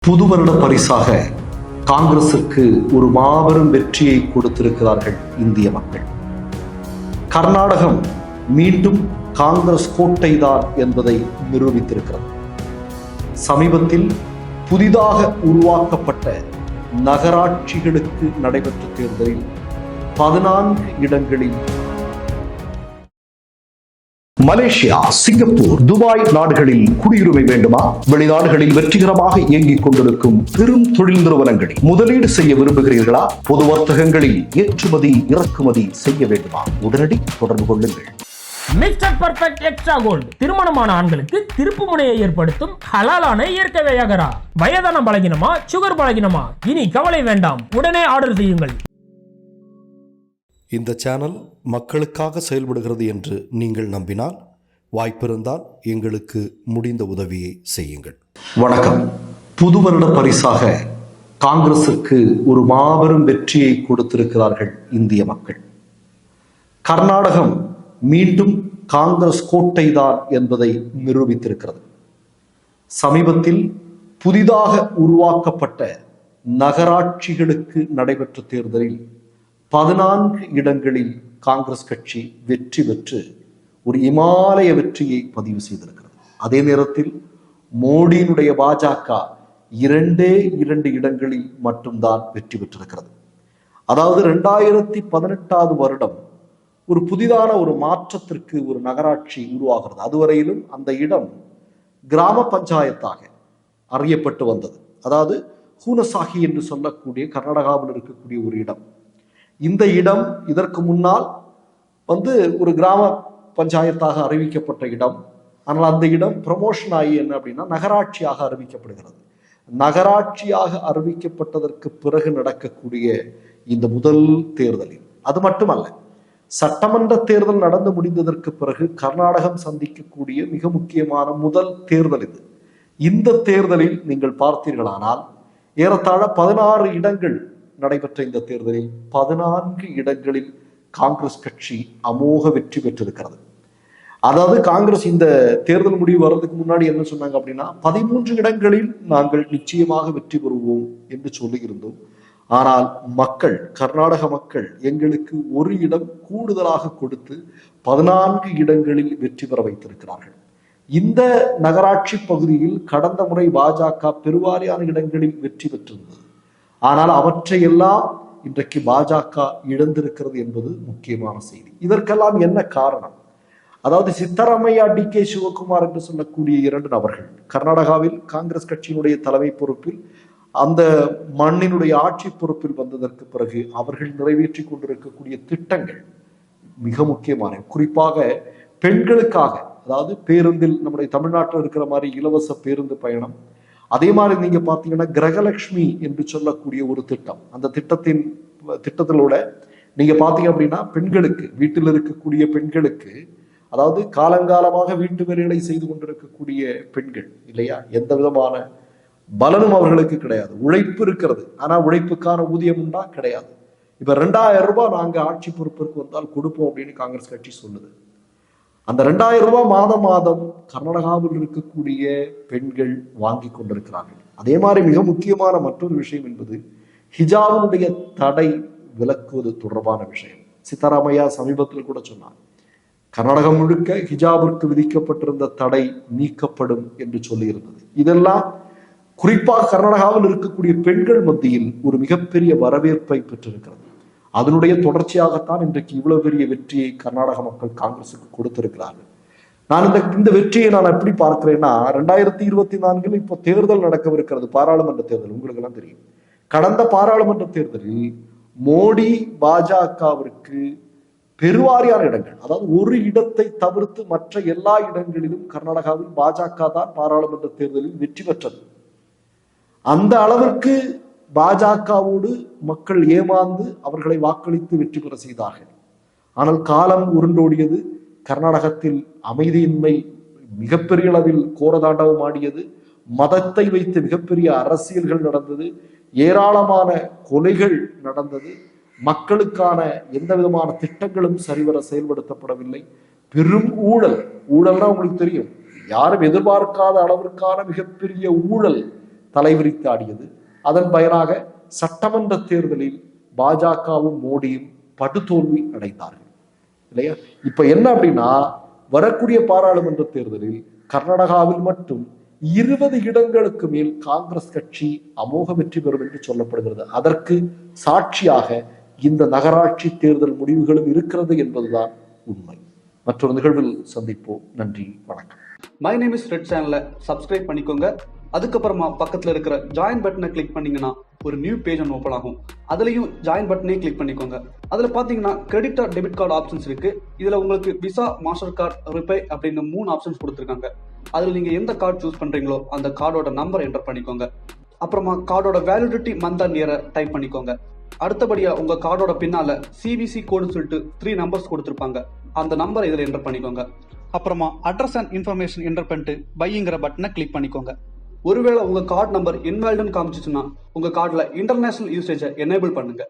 புது வருட பரிசாக காங்கிரசுக்கு ஒரு மாபெரும் வெற்றியை கொடுத்திருக்கிறார்கள் இந்திய மக்கள். கர்நாடகம் மீண்டும் காங்கிரஸ் கோட்டைதான் என்பதை நிரூபித்திருக்கிறது. சமீபத்தில் புதிதாக உருவாக்கப்பட்ட நகராட்சிகளுக்கு நடைபெற்ற தேர்தலில் 14 இடங்களில் மலேசியா, சிங்கப்பூர், துபாய் நாடுகளில் குடியுரிமை வேண்டுமா? வெளிநாடுகளில் வெற்றிகரமாக இயங்கிக் கொண்டிருக்கும் பெரும் தொழில் நிறுவனங்களில் முதலீடு செய்ய விரும்புகிறீர்களா? பொது வர்த்தகங்களில் ஏற்றுமதி இறக்குமதி செய்ய வேண்டுமா? உடனடி தொடர்பு கொள்ளுங்கள். மிஸ்டர் பர்ஃபெக்ட் எக்ஸ்ட்ரா கோல்டு திருமணமான ஆண்களுக்கு திருப்பு முனையை ஏற்படுத்தும் ஹலாலான இயற்கை வியாகரா. வயதான பலகினமா, சுகர் பலகினமா, இனி கவலை வேண்டாம், உடனே ஆர்டர் செய்யுங்கள். இந்த சேனல் மக்களுக்காக செயல்படுகிறது என்று நீங்கள் நம்பினால், வாய்ப்பிருந்தால் எங்களுக்கு முடிந்த உதவியை செய்யுங்கள். வணக்கம். புது வருட பரிசாக காங்கிரசுக்கு ஒரு மாபெரும் வெற்றியை கொடுத்திருக்கிறார்கள் இந்திய மக்கள். கர்நாடகம் மீண்டும் காங்கிரஸ் கோட்டைதான் என்பதை நிரூபித்திருக்கிறது. சமீபத்தில் புதிதாக உருவாக்கப்பட்ட நகராட்சிகளுக்கு நடைபெற்ற தேர்தலில் 14 இடங்களில் காங்கிரஸ் கட்சி வெற்றி பெற்று ஒரு இமாலய வெற்றியை பதிவு செய்திருக்கிறது. அதே நேரத்தில் மோடியினுடைய பாஜக 2 இடங்களில் மட்டும்தான் வெற்றி பெற்றிருக்கிறது. அதாவது 2018 வருடம் ஒரு புதிதான ஒரு மாற்றத்திற்கு ஒரு நகராட்சி உருவாகிறது. அதுவரையிலும் அந்த இடம் கிராம பஞ்சாயத்தாக அறியப்பட்டு வந்தது. அதாவது ஹூனசாகி என்று சொல்லக்கூடிய கர்நாடகாவில் இருக்கக்கூடிய ஒரு இடம். இந்த இடம் இதற்கு முன்னால் ஒரு கிராம பஞ்சாயத்தாக அறிவிக்கப்பட்ட இடம். ஆனால் அந்த இடம் ப்ரமோஷன் ஆகி என்ன அப்படின்னா நகராட்சியாக அறிவிக்கப்படுகிறது. நகராட்சியாக அறிவிக்கப்பட்டதற்கு பிறகு நடக்கக்கூடிய இந்த முதல் தேர்தலில், அது மட்டுமல்ல, சட்டமன்ற தேர்தல் நடந்து முடிந்ததற்கு பிறகு கர்நாடகம் சந்திக்கக்கூடிய மிக முக்கியமான முதல் தேர்தல் இது. இந்த தேர்தலில் நீங்கள் பார்த்தீர்களானால் ஏறத்தாழ 16 இடங்கள் நடைபெற்ற இந்த தேர்தலில் 14 இடங்களில் காங்கிரஸ் கட்சி அமோக வெற்றி பெற்றிருக்கிறது. அதாவது காங்கிரஸ் இந்த தேர்தல் முடிவு வர்றதுக்கு முன்னாடி என்ன சொன்னாங்க அப்படின்னா, 13 இடங்களில் நாங்கள் நிச்சயமாக வெற்றி பெறுவோம் என்று சொல்லியிருந்தோம். ஆனால் மக்கள், கர்நாடக மக்கள் எங்களுக்கு ஒரு இடம் கூடுதலாக கொடுத்து 14 இடங்களில் வெற்றி பெற வைத்திருக்கிறார்கள். இந்த நகராட்சி பகுதியில் கடந்த முறை பாஜக பெருவாரியான இடங்களில் வெற்றி பெற்றிருந்தது. ஆனால் அவற்றையெல்லாம் இன்றைக்கு பாஜக இழந்திருக்கிறது என்பது முக்கியமான செய்தி. இதற்கெல்லாம் என்ன காரணம்? அதாவது சித்தராமையா, டி.கே. சிவகுமார் என்று சொல்லக்கூடிய 2 நபர்கள் கர்நாடகாவில் காங்கிரஸ் கட்சியினுடைய தலைமை பொறுப்பில், அந்த மண்ணினுடைய ஆட்சி பொறுப்பில் வந்ததற்கு பிறகு அவர்கள் நிறைவேற்றி கொண்டிருக்கக்கூடிய திட்டங்கள் மிக முக்கியமான, குறிப்பாக பெண்களுக்காக, அதாவது பேருந்தில் நம்முடைய தமிழ்நாட்டில் இருக்கிற மாதிரி இலவச பேருந்து பயணம். அதே மாதிரி நீங்க பாத்தீங்கன்னா கிரகலட்சுமி என்று சொல்லக்கூடிய ஒரு திட்டம். அந்த திட்டத்திலோட நீங்க பாத்தீங்க அப்படின்னா பெண்களுக்கு, வீட்டில் இருக்கக்கூடிய பெண்களுக்கு, அதாவது காலங்காலமாக வீட்டு வேலைகளை செய்து கொண்டிருக்கக்கூடிய பெண்கள் இல்லையா, எந்த விதமான பலனும் அவர்களுக்கு கிடையாது. உழைப்பு இருக்கிறது, ஆனா உழைப்புக்கான ஊதியம் உண்டா? கிடையாது. இப்ப 2000 ரூபாய் நாங்க ஆட்சி பொறுப்பிற்கு வந்தால் கொடுப்போம் அப்படின்னு காங்கிரஸ் கட்சி சொல்லுது. அந்த 2000 ரூபாய் மாதம் மாதம் கர்நாடகாவில் இருக்கக்கூடிய பெண்கள் வாங்கி கொண்டிருக்கிறார்கள். அதே மாதிரி மிக முக்கியமான மற்றொரு விஷயம் என்பது ஹிஜாபினுடைய தடை விலக்குவது தொடர்பான விஷயம். சித்தராமையா சமீபத்தில் கூட சொன்னார், கர்நாடகம் முழுக்க ஹிஜாபிற்கு விதிக்கப்பட்டிருந்த தடை நீக்கப்படும் என்று சொல்லியிருந்தது. இதெல்லாம் குறிப்பாக கர்நாடகாவில் இருக்கக்கூடிய பெண்கள் மத்தியில் ஒரு மிகப்பெரிய வரவேற்பை பெற்றிருக்கிறது. அதனுடைய தொடர்ச்சியாகத்தான் இன்றைக்கு இவ்வளவு பெரிய வெற்றியை கர்நாடக மக்கள் காங்கிரசுக்கு கொடுத்திருக்கிறார்கள். நான் இந்த வெற்றியை நான் எப்படி பார்க்கிறேன்னா, 2024 இப்போ தேர்தல் நடக்கவிருக்கிறது, பாராளுமன்ற தேர்தல். உங்களுக்கு எல்லாம் தெரியும், கடந்த பாராளுமன்ற தேர்தலில் மோடி பாஜகவிற்கு பெருவாரியான இடங்கள், அதாவது ஒரு இடத்தை தவிர்த்து மற்ற எல்லா இடங்களிலும் கர்நாடகாவில் பாஜக தான் பாராளுமன்ற தேர்தலில் வெற்றி பெற்றது. அந்த அளவிற்கு பாஜகவோடு மக்கள் ஏமாந்து அவர்களை வாக்களித்து வெற்றி பெற செய்தார்கள். ஆனால் காலம் உருண்டோடியது. கர்நாடகத்தில் அமைதியின்மை மிகப்பெரிய அளவில் கோரதாண்டவம் ஆடியது. மதத்தை வைத்து மிகப்பெரிய அரசியல்கள் நடந்தது. ஏராளமான கொலைகள் நடந்தது. மக்களுக்கான எந்த விதமான திட்டங்களும் சரிவர செயல்படுத்தப்படவில்லை. பெரும் ஊழல்னா உங்களுக்கு தெரியும், யாரும் எதிர்பார்க்காத அளவிற்கான மிகப்பெரிய ஊழல் தலைவிரித்து ஆடியது. அதன் பயனாக சட்டமன்ற தேர்தலில் பாஜகவும் மோடியும் படுதோல்வி அடைந்தார்கள் இல்லையா? இப்ப என்ன அப்படின்னா, வரக்கூடிய பாராளுமன்ற தேர்தலில் கர்நாடகாவில் மட்டும் 20 இடங்களுக்கு மேல் காங்கிரஸ் கட்சி அமோக வெற்றி பெறும் என்று சொல்லப்படுகிறது. அதற்கு சாட்சியாக இந்த நகராட்சி தேர்தல் முடிவுகளும் இருக்கிறது என்பதுதான் உண்மை. மற்றொரு நிகழ்வில் சந்திப்போம். நன்றி, வணக்கம். மை நேம் இஸ் ரெட் சேனலை சப்ஸ்கிரைப் பண்ணிக்கோங்க. அதுக்கப்புறமா பக்கத்தில் இருக்கிற ஜாயின் பட்டனை கிளிக் பண்ணீங்கன்னா ஒரு நியூ பேஜ் ஒன்று ஓப்பன் ஆகும். அதுலேயும் ஜாயின் பட்டனே கிளிக் பண்ணிக்கோங்க. அதில் பார்த்தீங்கன்னா credit R debit card options இருக்கு. இதில் உங்களுக்கு விசா, மாஸ்டர் கார்டு, ரிப்பே அப்படின்னு 3 ஆப்ஷன்ஸ் கொடுத்துருக்காங்க. அதில் நீங்கள் எந்த கார்டு சூஸ் பண்ணுறீங்களோ அந்த கார்டோட நம்பர் என்டர் பண்ணிக்கோங்க. அப்புறமா கார்டோட வேலிடிட்டி மந்த் அண்ட் இயரை டைப் பண்ணிக்கோங்க. அடுத்தபடியா உங்க கார்டோட பின்னால சிவிசி கோடுன்னு சொல்லிட்டு 3 நம்பர்ஸ் கொடுத்துருப்பாங்க. அந்த நம்பரை இதில் என்டர் பண்ணிக்கோங்க. அப்புறமா அட்ரஸ் அண்ட் இன்ஃபர்மேஷன் என்டர் பண்ணிட்டு பைங்கிற பட்டனை கிளிக் பண்ணிக்கோங்க. ஒருவேளை உங்க கார்டு நம்பர் இன்வாலிட்னு காமிச்சிச்சுன்னா உங்க கார்டில் இன்டர்நேஷனல் யூசேஜை எனேபிள் பண்ணுங்க.